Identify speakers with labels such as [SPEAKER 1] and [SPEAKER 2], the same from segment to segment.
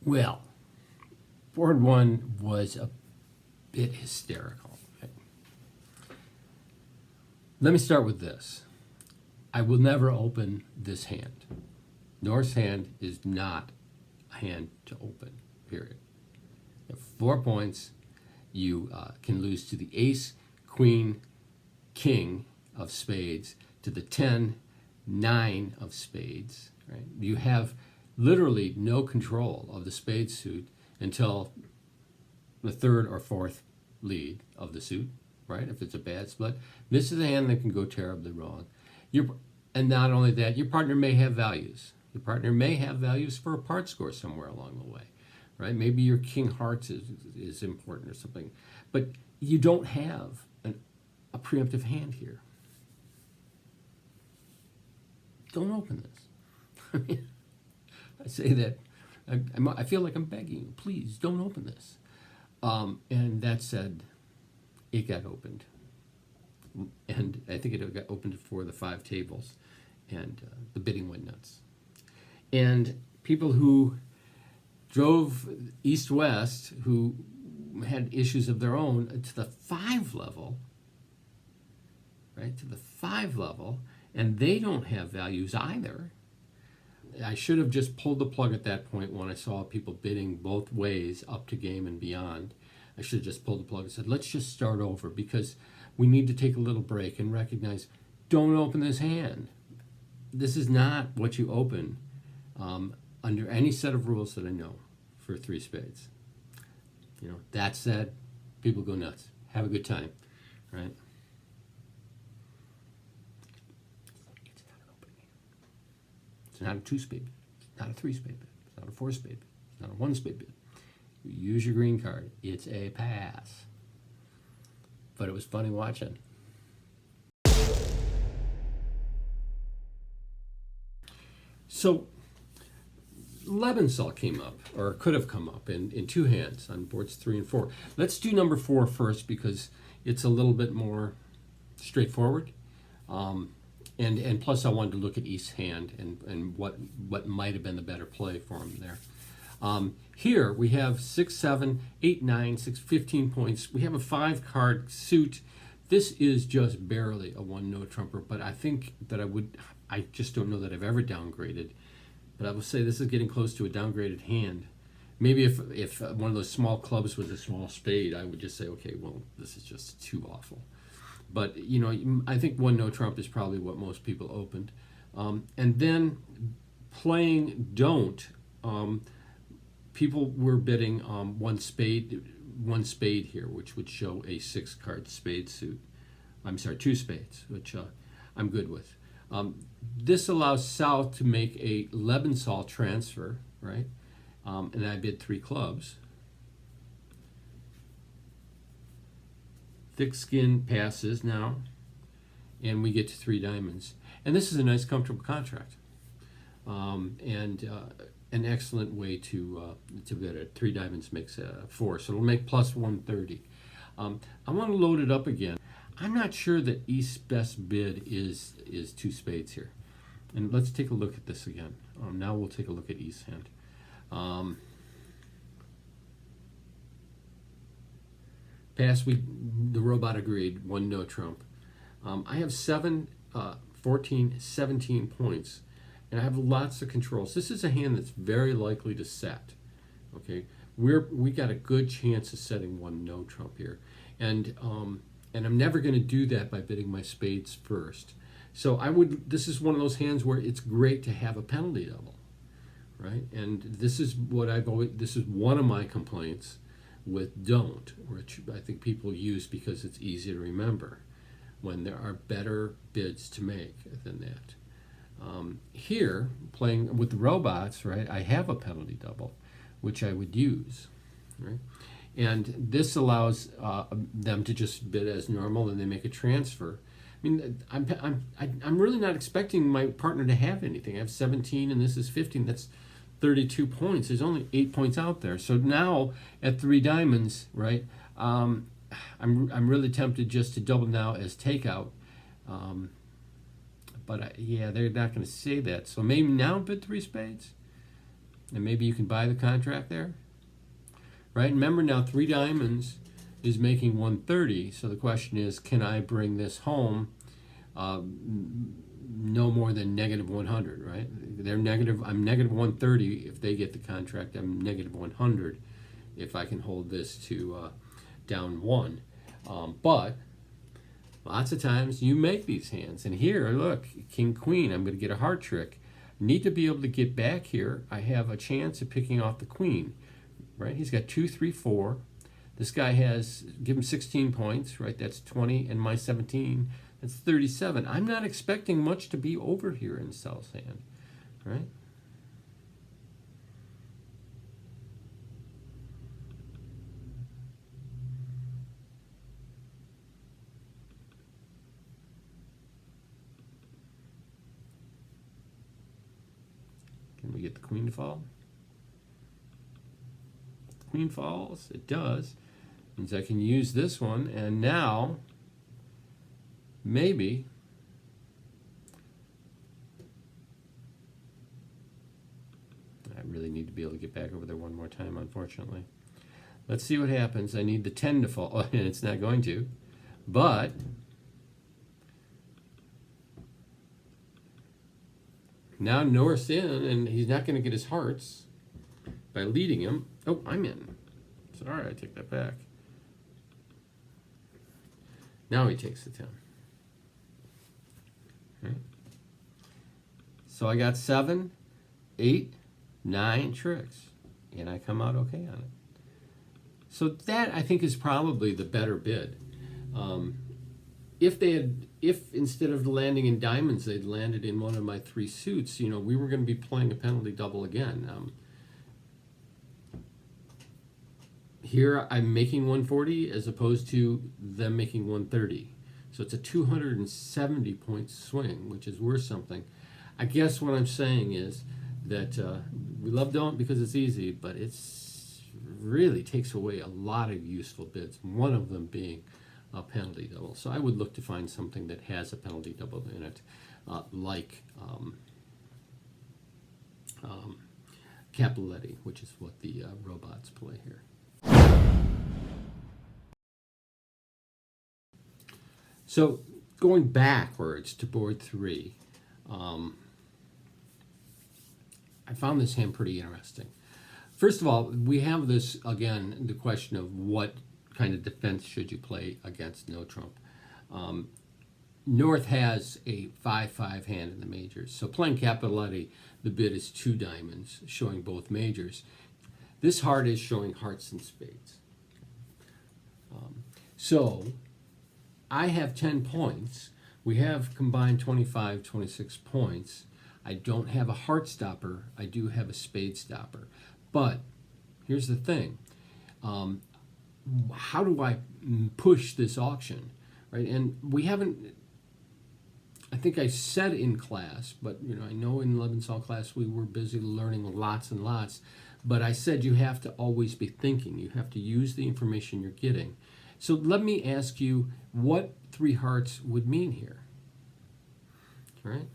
[SPEAKER 1] Well, board one was a bit hysterical. Okay. Let me start with this. I will never open this hand. North's hand is not a hand to open, period. You have 4 points. You can lose to the ace, queen, king of spades, to the 10, 9 of spades. Right? You have literally no control of the spade suit until the third or fourth lead of the suit, right? If it's a bad split, this is a hand that can go terribly wrong. And not only that, your partner may have values. Your partner may have values for a part score somewhere along the way, right? Maybe your king hearts is important or something, but you don't have a preemptive hand here. Don't open this. I mean, I say that, I feel like I'm begging you, please don't open this. And that said, it got opened. And I think it got opened for the 5 tables, and the bidding went nuts. And people who drove east-west, who had issues of their own, to the 5 level, right, to the 5 level, and they don't have values either. I should have just pulled the plug at that point when I saw people bidding both ways up to game and beyond. I should have just pulled the plug and said, let's just start over, because we need to take a little break and recognize, don't open this hand. This is not what you open under any set of rules that I know for 3 spades. You know, that said, people go nuts. Have a good time, right? It's not an open hand. It's not a 2-spade bid. It's not a 3-spade bid. It's not a 4-spade bid. It's not a 1-spade bid. You use your green card. It's a pass. But it was funny watching. So Lebensaw came up, or could have come up, in 2 hands on boards 3 and 4. Let's do number 4 first, because it's a little bit more straightforward. And plus I wanted to look at East's hand and what might have been the better play for him there. Here we have 6, 7, 8, 9, 6, 15 points. We have a 5-card suit. This is just barely a 1-no trumper, but I think that I just don't know that I've ever downgraded. But I will say this is getting close to a downgraded hand. Maybe if one of those small clubs was a small spade, I would just say, okay, well, this is just too awful. But, you know, I think 1-no trump is probably what most people opened. And then playing don't, people were bidding 1 spade here, which would show a 6-card spade suit. I'm sorry, 2 spades, which I'm good with. This allows South to make a Lebensaw transfer, right? And I bid 3 clubs. Thick skin passes now, and we get to 3 diamonds. And this is a nice, comfortable contract, and an excellent way to bid it. 3 diamonds makes 4, so it'll make plus 130. I want to load it up again. I'm not sure that East's best bid is 2 spades here. And let's take a look at this again. Now we'll take a look at East's hand. Pass, the robot agreed, 1-no trump. I have 7, 14, 17 points, and I have lots of controls. This is a hand that's very likely to set. Okay, we got a good chance of setting 1-no trump here, and I'm never going to do that by bidding my spades first. So this is one of those hands where it's great to have a penalty double, right? And this is this is one of my complaints with don't, which I think people use because it's easy to remember, when there are better bids to make than that. Here, playing with the robots, right, I have a penalty double, which I would use, right? And this allows them to just bid as normal, and they make a transfer. I mean, I'm really not expecting my partner to have anything. I have 17, and this is 15. That's 32 points. There's only 8 points out there. So now at 3 diamonds, right? I'm really tempted just to double now as takeout. But yeah, they're not going to say that. So maybe now bid 3 spades. And maybe you can buy the contract there, right? Remember now, 3 diamonds is making 130. So the question is, can I bring this home no more than negative 100, right? They're negative. I'm negative 130 if they get the contract. I'm negative 100 if I can hold this to down 1. But lots of times you make these hands. And here, look, king, queen, I'm going to get a heart trick. Need to be able to get back here. I have a chance of picking off the queen, right? He's got 2, 3, 4. This guy has, give him 16 points, right? That's 20, and my 17, that's 37. I'm not expecting much to be over here in Sal's hand, right? Can we get the queen to fall? The queen falls. It does. Means I can use this one, and now maybe I really need to be able to get back over there one more time, unfortunately. Let's see what happens. I need the 10 to fall, and it's not going to, but now North's in, and he's not going to get his hearts by leading him. Oh, I'm in. Sorry, I take that back. Now he takes the 10. Okay. So I got 7, 8, 9 tricks, and I come out okay on it. So that, I think, is probably the better bid. If instead of landing in diamonds, they'd landed in one of my 3 suits, you know, we were going to be playing a penalty double again. Here I'm making 140 as opposed to them making 130. So it's a 270 point swing, which is worth something. I guess what I'm saying is that we love Don't because it's easy, but it's really takes away a lot of useful bids, one of them being a penalty double. So I would look to find something that has a penalty double in it, like Capiletti, which is what the robots play here. So going backwards to board 3, I found this hand pretty interesting. First of all, we have this, again, the question of what kind of defense should you play against no trump. North has a 5-5 hand in the majors. So playing Capiletti, the bid is 2 diamonds, showing both majors. This heart is showing hearts and spades. So I have 10 points. We have combined 25, 26 points. I don't have a heart stopper. I do have a spade stopper. But here's the thing. How do I push this auction, right? And we haven't, I think I said in class, but you know, I know in Lebensaal class we were busy learning lots and lots, but I said you have to always be thinking. You have to use the information you're getting. So let me ask you what 3 hearts would mean here, right?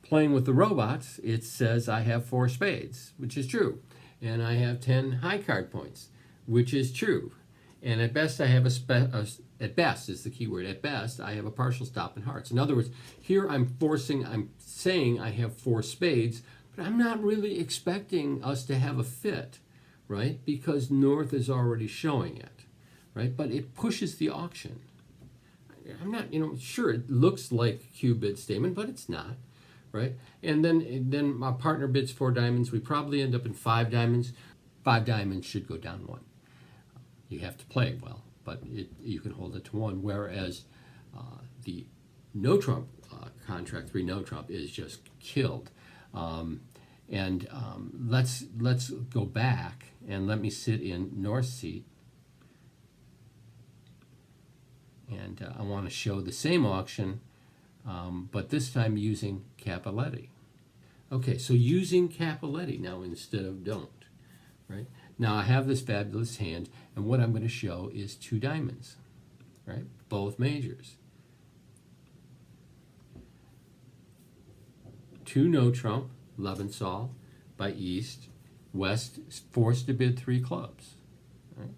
[SPEAKER 1] Playing with the robots, it says I have 4 spades, which is true. And I have 10 high card points, which is true. And at best, I have at best is the key word, at best, I have a partial stop in hearts. In other words, here I'm saying I have 4 spades, but I'm not really expecting us to have a fit, right? Because North is already showing it, right? But it pushes the auction. I'm not, you know, sure, it looks like a Q bid statement, but it's not. Right, and then my partner bids 4 diamonds. We probably end up in 5 diamonds. 5 diamonds should go down 1. You have to play well, but you can hold it to 1. Whereas the no trump contract 3 no trump is just killed. Let's go back and let me sit in North's seat. And I want to show the same auction. But this time using Capiletti. Okay, so using Capiletti now instead of Don't, right? Now I have this fabulous hand, and what I'm going to show is 2 diamonds, right? Both majors. 2 no trump, Leventhal by East. West is forced to bid 3 clubs. Right?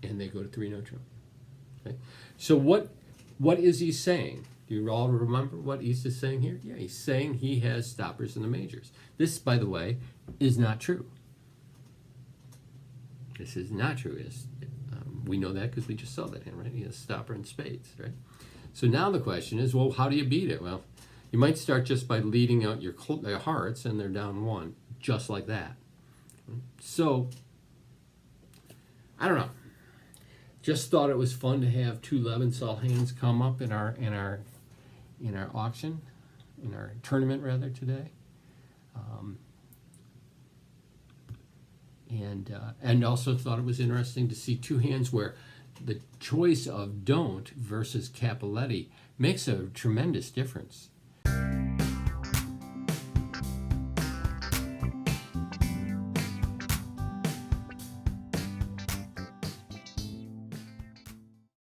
[SPEAKER 1] And they go to 3 no trump. Okay? So what is he saying? Do you all remember what East is saying here? Yeah, he's saying he has stoppers in the majors. This, by the way, is not true. This is not true. We know that because we just saw that hand, right? He has stopper in spades, right? So now the question is, well, how do you beat it? Well, you might start just by leading out your hearts, and they're down 1, just like that. So, I don't know. Just thought it was fun to have 2 Leventhal hands come up in our auction, in our tournament rather today, and also thought it was interesting to see 2 hands where the choice of don't versus Capoletti makes a tremendous difference.